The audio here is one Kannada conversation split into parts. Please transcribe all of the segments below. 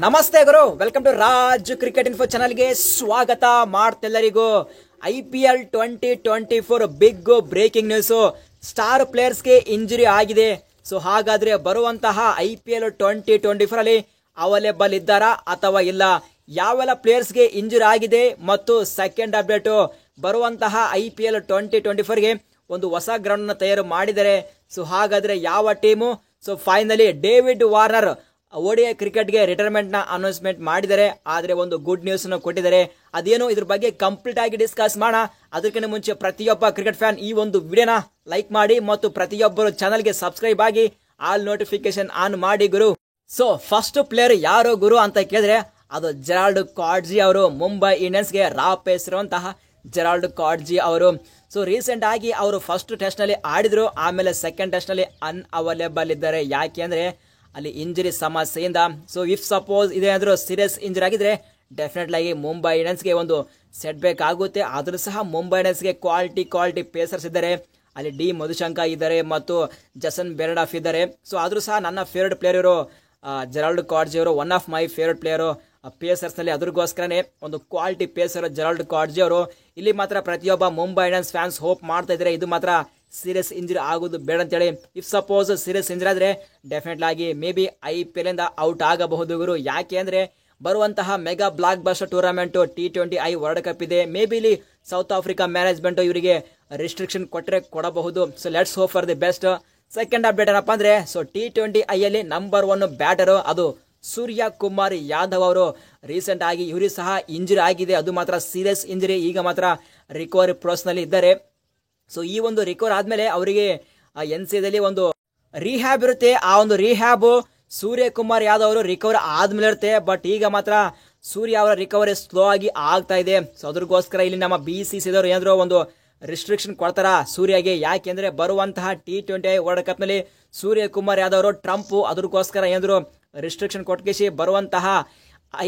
ನಮಸ್ತೆ ಗುರು, welcome to Raj cricket info ಚಾನಲ್ಗೆ ಸ್ವಾಗತ ಮಾಡ್ತೆಲ್ಲರಿಗೂ. IPL 2024 big breaking news. Star ಪ್ಲೇಯರ್ಸ್ಗೆ ಇಂಜುರಿ ಆಗಿದೆ. ಸೊ ಹಾಗಾದ್ರೆ ಬರುವಂತಹ IPL 2024 ಅಲ್ಲಿ ಅವೈಲೇಬಲ್ ಇದ್ದಾರಾ ಅಥವಾ ಇಲ್ಲ, ಯಾವೆಲ್ಲ ಪ್ಲೇಯರ್ಸ್ಗೆ ಇಂಜುರಿ ಆಗಿದೆ ಮತ್ತು ಸೆಕೆಂಡ್ ಅಪ್ಡೇಟ್ ಬರುವಂತಹ IPL 2024ಗೆ ಒಂದು ಹೊಸ ಗ್ರೌಂಡ್ ನ ತಯಾರು ಮಾಡಿದ್ದಾರೆ. ಸೊ ಹಾಗಾದ್ರೆ ಯಾವ team? So finally David Warner ODI ಕ್ರಿಕೆಟ್ಗೆ ರಿಟೈರ್ಮೆಂಟ್ ನ ಅನೌನ್ಸ್ಮೆಂಟ್ ಮಾಡಿದ್ದಾರೆ. ಆದ್ರೆ ಒಂದು ಗುಡ್ ನ್ಯೂಸ್ ಕೊಟ್ಟಿದ್ದಾರೆ. ಅದೇನು ಇದ್ರ ಬಗ್ಗೆ ಕಂಪ್ಲೀಟ್ ಆಗಿ ಡಿಸ್ಕಸ್ ಮಾಡೋಣ. ಅದಕ್ಕಿಂತ ಮುಂಚೆ ಪ್ರತಿಯೊಬ್ಬ ಕ್ರಿಕೆಟ್ ಫ್ಯಾನ್ ಈ ಒಂದು ವಿಡಿಯೋನ ಲೈಕ್ ಮಾಡಿ ಮತ್ತು ಪ್ರತಿಯೊಬ್ಬರು ಚಾನಲ್ಗೆ ಸಬ್ಸ್ಕ್ರೈಬ್ ಆಗಿ ಆಲ್ ನೋಟಿಫಿಕೇಶನ್ ಆನ್ ಮಾಡಿ ಗುರು. ಸೊ ಫಸ್ಟ್ ಪ್ಲೇಯರ್ ಯಾರು ಗುರು ಅಂತ ಕೇಳಿದ್ರೆ ಅದು ಜೆರಾಲ್ಡ್ ಕಾಡ್ಜಿ ಅವರು. ಮುಂಬೈ ಇಂಡಿಯನ್ಸ್ಗೆ ರಾಪ್ ಹೆಸರುವಂತಹ ಜೆರಾಲ್ಡ್ ಕಾಡ್ಜಿ ಅವರು. ಸೊ ರೀಸೆಂಟ್ ಆಗಿ ಅವರು ಫಸ್ಟ್ ಟೆಸ್ಟ್ ನಲ್ಲಿ ಆಡಿದ್ರು, ಆಮೇಲೆ ಸೆಕೆಂಡ್ ಟೆಸ್ಟ್ ನಲ್ಲಿ ಅನ್ಅವೈಲೇಬಲ್ ಇದ್ದಾರೆ. ಯಾಕೆ ಅಂದ್ರೆ ಅಲ್ಲಿ ಇಂಜುರಿ ಸಮಸ್ಯೆಯಿಂದ. ಸೊ ಇಫ್ ಸಪೋಸ್ ಇದೇನಾದ್ರೂ ಸೀರಿಯಸ್ ಇಂಜುರಿ ಆಗಿದ್ರೆ ಡೆಫಿನೆಟ್ಲಿ ಆಗಿ ಮುಂಬೈ ಇಂಡಿಯನ್ಸ್ಗೆ ಒಂದು ಸೆಟ್ ಬ್ಯಾಕ್ ಆಗುತ್ತೆ. ಆದ್ರೂ ಸಹ ಮುಂಬೈ ಇಂಡಿಯನ್ಸ್ಗೆ ಕ್ವಾಲಿಟಿ ಪೇಸರ್ಸ್ ಇದ್ದಾರೆ. ಅಲ್ಲಿ ಡಿ ಮಧುಶಂಕ ಇದ್ದಾರೆ ಮತ್ತು ಜಸನ್ ಬೆರ್ಡಾಫ್ ಇದ್ದಾರೆ. ಸೊ ಆದ್ರೂ ಸಹ ನನ್ನ ಫೇವ್ರೆಟ್ ಪ್ಲೇಯರ್ ಇವರು ಜೆರಾಲ್ಡ್ ಕಾಡ್ಜಿ ಅವರು, one of my favourite player pacers ನಲ್ಲಿ. ಅದ್ರಗೋಸ್ಕರನೇ ಒಂದು ಕ್ವಾಲಿಟಿ ಪೇಸರ್ ಜೆರಾಲ್ಡ್ ಕಾಡ್ಜಿ ಅವರು. ಇಲ್ಲಿ ಮಾತ್ರ ಪ್ರತಿಯೊಬ್ಬ ಮುಂಬೈ ಇಂಡಿಯನ್ಸ್ ಫ್ಯಾನ್ಸ್ ಹೋಪ್ ಮಾಡ್ತಾ ಇದ್ದಾರೆ ಇದು ಮಾತ್ರ ಸೀರಿಯಸ್ ಇಂಜುರಿ ಆಗೋದು ಬೇಡ ಅಂತೇಳಿ. ಇಫ್ ಸಪೋಸ್ ಸೀರಿಯಸ್ ಇಂಜುರಿ ಆದ್ರೆ ಡೆಫಿನೆಟ್ಲಿ ಆಗಿ ಮೇ ಬಿ IPL ಇಂದ ಔಟ್ ಆಗಬಹುದು ಗುರು. ಯಾಕೆ ಅಂದ್ರೆ ಬರುವಂತಹ mega blockbuster tournament T20I world cup ಇದೆ. ಮೇ ಬಿ ಇಲ್ಲಿ ಸೌತ್ ಆಫ್ರಿಕಾ ಮ್ಯಾನೇಜ್ಮೆಂಟ್ ಇವರಿಗೆ ರಿಸ್ಟ್ರಿಕ್ಷನ್ ಕೊಟ್ಟರೆ ಕೊಡಬಹುದು. So let's hope for the best. Second update ಏನಪ್ಪಾ ಅಂದ್ರೆ ಸೊ T20I ಅಲ್ಲಿ ನಂಬರ್ 1 ಬ್ಯಾಟರ್ ಅದು ಸೂರ್ಯ ಕುಮಾರ್ ಯಾದವ್ ಅವರು. ರೀಸೆಂಟ್ ಆಗಿ ಇವರಿಗೆ ಸಹ ಇಂಜುರಿ ಆಗಿದೆ, ಅದು ಮಾತ್ರ ಸೀರಿಯಸ್ ಇಂಜುರಿ. ಈಗ ಮಾತ್ರ ರಿಕವರಿ ಪ್ರೋಸೆಸ್ ನಲ್ಲಿ ಇದ್ದಾರೆ. ಸೊ ಈ ಒಂದು ರಿಕವರ್ ಆದ್ಮೇಲೆ ಅವರಿಗೆ NCAದಲ್ಲಿ ಒಂದು ರಿಹ್ಯಾಬ್ ಇರುತ್ತೆ. ಆ ಒಂದು ರಿಹ್ಯಾಬ್ ಸೂರ್ಯ ಕುಮಾರ್ ಯಾದವ್ ಅವರು ರಿಕವರ್ ಆದ್ಮೇಲೆ ಇರುತ್ತೆ. ಬಟ್ ಈಗ ಮಾತ್ರ ಸೂರ್ಯ ಅವರ ರಿಕವರಿ ಸ್ಲೋ ಆಗಿ ಆಗ್ತಾ ಇದೆ. ಸೊ ಅದ್ರಗೋಸ್ಕರ ಇಲ್ಲಿ ನಮ್ಮ BCCದವರು ಏನಾದ್ರು ಒಂದು ರಿಸ್ಟ್ರಿಕ್ಷನ್ ಕೊಡ್ತಾರ ಸೂರ್ಯಗೆ. ಯಾಕೆಂದ್ರೆ ಬರುವಂತಹ T20I ವರ್ಲ್ಡ್ ಕಪ್ ನಲ್ಲಿ ಸೂರ್ಯ ಕುಮಾರ್ ಯಾದವ್ ಅವರು ಟ್ರಂಪ್, ಅದ್ರಗೋಸ್ಕರ ಏನಾದ್ರು ರಿಸ್ಟ್ರಿಕ್ಷನ್ ಕೊಟ್ಕೇಸಿ ಬರುವಂತಹ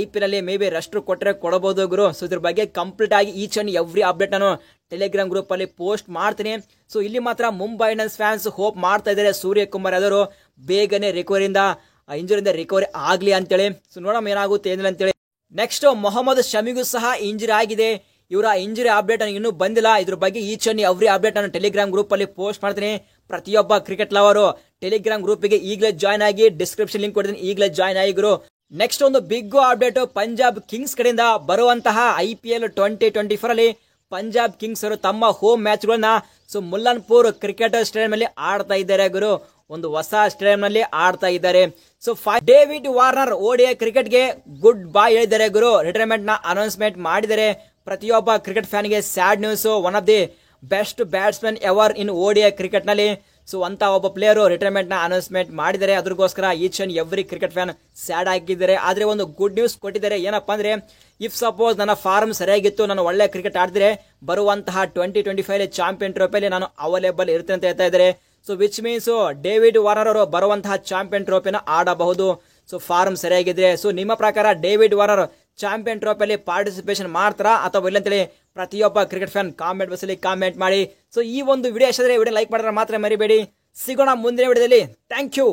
IPL ಅಲ್ಲಿ ಮೇ ಬಿ ರೆಸ್ಟ್ ಕೊಟ್ಟರೆ ಕೊಡಬಹುದು ಗುರು. ಸೊ ಇದ್ರ ಬಗ್ಗೆ ಕಂಪ್ಲೀಟ್ ಆಗಿ ಈಚ್ ಅಂಡ್ ಎವ್ರಿ ಅಪ್ಡೇಟ್ ನಾನು ಟೆಲಿಗ್ರಾಮ್ ಗ್ರೂಪ್ ಅಲ್ಲಿ ಪೋಸ್ಟ್ ಮಾಡ್ತೀನಿ. ಸೊ ಇಲ್ಲಿ ಮಾತ್ರ ಮುಂಬೈ ಇಂಡಿಯನ್ಸ್ ಫ್ಯಾನ್ಸ್ ಹೋಪ್ ಮಾಡ್ತಾ ಇದ್ದಾರೆ ಸೂರ್ಯ ಕುಮಾರ್ ಯಾದವ್ ಬೇಗನೆ ಇಂಜುರಿಯಿಂದ ರಿಕವರಿ ಆಗ್ಲಿ ಅಂತೇಳಿ. ಸೊ ನೋಡೋಣ ಏನಾಗುತ್ತೆ ಏನಿಲ್ಲ ಅಂತೇಳಿ. ನೆಕ್ಸ್ಟ್ ಮೊಹಮ್ಮದ್ ಶಮಿಗೂ ಸಹ ಇಂಜುರಿ ಆಗಿದೆ. ಇವರ ಇಂಜುರಿ ಅಪ್ಡೇಟ್ ಇನ್ನೂ ಬಂದಿಲ್ಲ. ಇದ್ರ ಬಗ್ಗೆ ಈಚ್ ಅಂಡ್ ಎವ್ರಿ ಅಪ್ಡೇಟ್ ನಾನು ಟೆಲಿಗ್ರಾಮ್ ಗ್ರೂಪ್ ಅಲ್ಲಿ ಪೋಸ್ಟ್ ಮಾಡ್ತೀನಿ. ಪ್ರತಿಯೊಬ್ಬ ಕ್ರಿಕೆಟ್ ಲವರು ಟೆಲಿಗ್ರಾಮ್ ಗ್ರೂಪ್ಗೆ ಈಗಲೇ ಜಾಯ್ನ್ ಆಗಿ, ಡಿಸ್ಕ್ರಿಪ್ಷನ್ ಲಿಂಕ್ ಕೊಡ್ತೀನಿ, ಈಗಲೇ ಜಾಯ್ನ್ ಆಗಿ ಗುರು. ನೆಕ್ಸ್ಟ್ ಒಂದು ಬಿಗ್ ಅಪ್ಡೇಟ್ ಪಂಜಾಬ್ ಕಿಂಗ್ಸ್ ಕಡೆಯಿಂದ ಬರುವಂತಹ IPL 2024 ಅಲ್ಲಿ ಪಂಜಾಬ್ ಕಿಂಗ್ಸ್ ಅವರು ತಮ್ಮ ಹೋಮ್ ಮ್ಯಾಚ್ ಗಳನ್ನ ಸೊ ಮುಲ್ಲನ್ಪುರ್ ಕ್ರಿಕೆಟ್ ಸ್ಟೇಡಿಯಂ ಅಲ್ಲಿ ಆಡ್ತಾ ಇದ್ದಾರೆ ಗುರು. ಒಂದು ಹೊಸ ಸ್ಟೇಡಿಯಂ ನಲ್ಲಿ ಆಡ್ತಾ ಇದ್ದಾರೆ. ಸೊ ಡೇವಿಡ್ ವಾರ್ನರ್ ODI ಕ್ರಿಕೆಟ್ಗೆ ಗುಡ್ ಬೈ ಹೇಳಿದ್ದಾರೆ ಗುರು. ರಿಟೈರ್ಮೆಂಟ್ ನ ಅನೌನ್ಸ್ಮೆಂಟ್ ಮಾಡಿದ್ದಾರೆ. ಪ್ರತಿಯೊಬ್ಬ ಕ್ರಿಕೆಟ್ ಫ್ಯಾನ್ ಗೆ sad news. One of the best batsman ever in ODI cricket ನಲ್ಲಿ. ಸೊ ಅಂತ ಒಬ್ಬ ಪ್ಲೇಯರ್ ರಿಟೈರ್ಮೆಂಟ್ ನ ಅನೌನ್ಸ್ಮೆಂಟ್ ಮಾಡಿದ್ದಾರೆ. ಅದ್ರಗೋಸ್ಕರ each and every cricket fan sad ಆಗಿದ್ದಾರೆ. ಆದ್ರೆ ಒಂದು ಗುಡ್ ನ್ಯೂಸ್ ಕೊಟ್ಟಿದ್ದಾರೆ. ಏನಪ್ಪಾ ಅಂದ್ರೆ ಇಫ್ ಸಪೋಸ್ ನನ್ನ ಫಾರ್ಮ್ ಸರಿಯಾಗಿತ್ತು, ನಾನು ಒಳ್ಳೆ ಕ್ರಿಕೆಟ್ ಆಡಿದ್ರೆ ಬರುವಂತಹ 2025 ಚಾಂಪಿಯನ್ ಟ್ರೋಫಿಯಲ್ಲಿ ನಾನು ಅವೈಲೇಬಲ್ ಇರುತ್ತೆ ಅಂತ ಹೇಳ್ತಾ ಇದ್ದಾರೆ. So which means David Warner ಅವರು ಬರುವಂತಹ ಚಾಂಪಿಯನ್ ಟ್ರೋಫಿನ ಆಡಬಹುದು. So form ಸರಿಯಾಗಿದ್ರೆ. ಸೊ ನಿಮ್ಮ ಪ್ರಕಾರ ಡೇವಿಡ್ ವಾರ್ನರ್ ಚಾಂಪಿಯನ್ ಟ್ರೋಫಿಯಲ್ಲಿ ಪಾರ್ಟಿಸಿಪೇಷನ್ ಮಾಡ್ತಾರಾ ಅಥವಾ ಇಲ್ಲ ಅಂತೇಳಿ ಪ್ರತಿಯೊಬ್ಬ ಕ್ರಿಕೆಟ್ ಫ್ಯಾನ್ ಕಾಮೆಂಟ್ ಬಾಕ್ಸ್ ಅಲ್ಲಿ ಕಾಮೆಂಟ್ ಮಾಡಿ. ಸೊ ಈ ಒಂದು ವಿಡಿಯೋ ಇಷ್ಟ ಆದರೆ ವಿಡಿಯೋ ಲೈಕ್ ಮಾಡಿದ್ರೆ ಮಾತ್ರ ಮರಿಬೇಡಿ. ಸಿಗೋಣ ಮುಂದಿನ ವಿಡಿಯೋದಲ್ಲಿ. Thank you.